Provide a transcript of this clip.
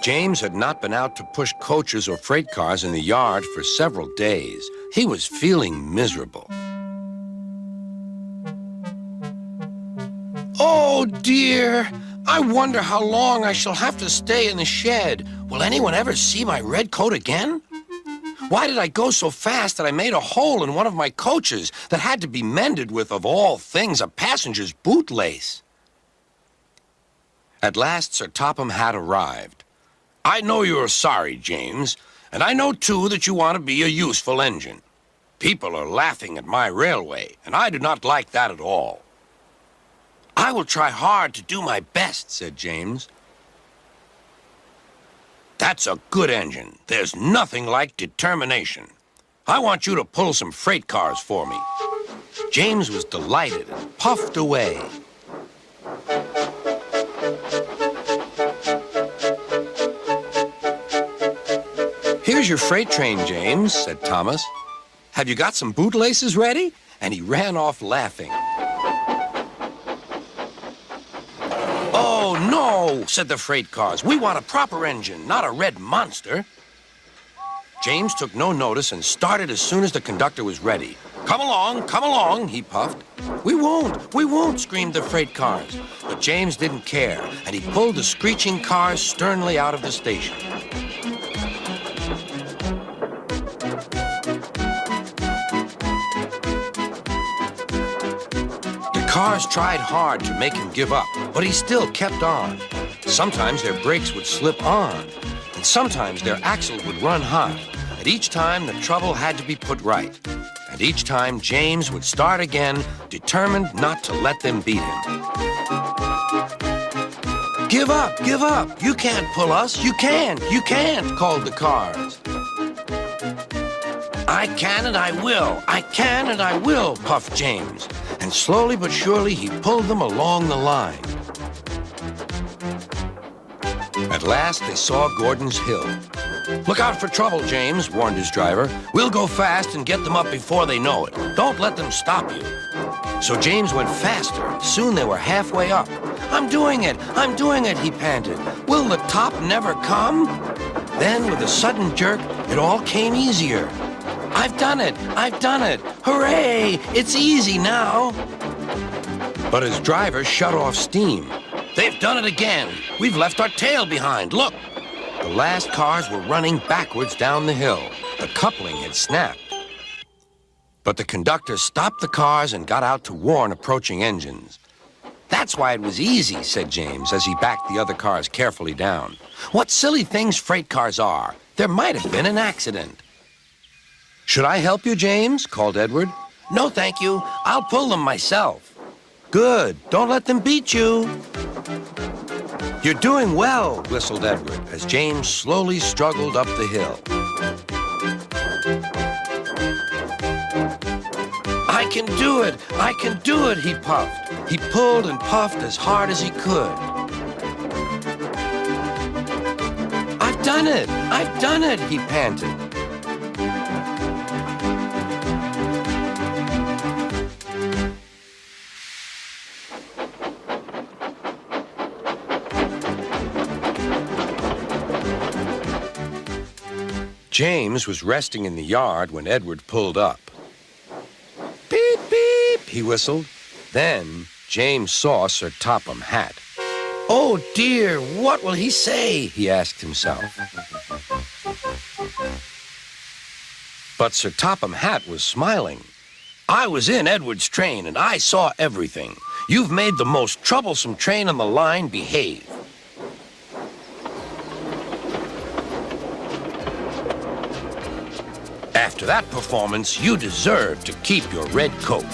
James had not been out to push coaches or freight cars in the yard for several days. He was feeling miserable. Oh, dear! I wonder how long I shall have to stay in the shed. Will anyone ever see my red coat again? Why did I go so fast that I made a hole in one of my coaches that had to be mended with, of all things, a passenger's bootlace? At last, Sir Topham had arrived. I know you are sorry, James, and I know, too, that you want to be a useful engine. People are laughing at my railway, and I do not like that at all. I will try hard to do my best, said James. That's a good engine. There's nothing like determination. I want you to pull some freight cars for me. James was delighted and puffed away. Here's your freight train, James, said Thomas. Have you got some bootlaces ready? And he ran off laughing. Oh, no, said the freight cars. We want a proper engine, not a red monster. James took no notice and started as soon as the conductor was ready. Come along, he puffed. We won't, screamed the freight cars. But James didn't care, and he pulled the screeching cars sternly out of the station. The cars tried hard to make him give up, but he still kept on. Sometimes their brakes would slip on, and sometimes their axle would run hot. And each time the trouble had to be put right. And each time James would start again, determined not to let them beat him. Give up, you can't pull us, you can't, called the cars. I can and I will, puffed James. And slowly but surely he pulled them along the line. At last they saw Gordon's Hill. Look out for trouble, James, warned his driver. We'll go fast and get them up before they know it. Don't let them stop you. So James went faster. Soon they were halfway up. I'm doing it, he panted. Will the top never come? Then, with a sudden jerk, it all came easier. I've done it! Hooray! It's easy now! But his driver shut off steam. They've done it again! We've left our tail behind, look! The last cars were running backwards down the hill. The coupling had snapped. But the conductor stopped the cars and got out to warn approaching engines. That's why it was easy, said James, as he backed the other cars carefully down. What silly things freight cars are! There might have been an accident. Should I help you, James? Called Edward. No, thank you. I'll pull them myself. Good. Don't let them beat you. You're doing well, whistled Edward, as James slowly struggled up the hill. I can do it, he puffed. He pulled and puffed as hard as he could. I've done it, he panted. James was resting in the yard when Edward pulled up. Beep, beep, he whistled. Then James saw Sir Topham Hatt. Oh, dear, what will he say? He asked himself. But Sir Topham Hatt was smiling. I was in Edward's train, and I saw everything. You've made the most troublesome train on the line behave. After that performance, you deserve to keep your red coat.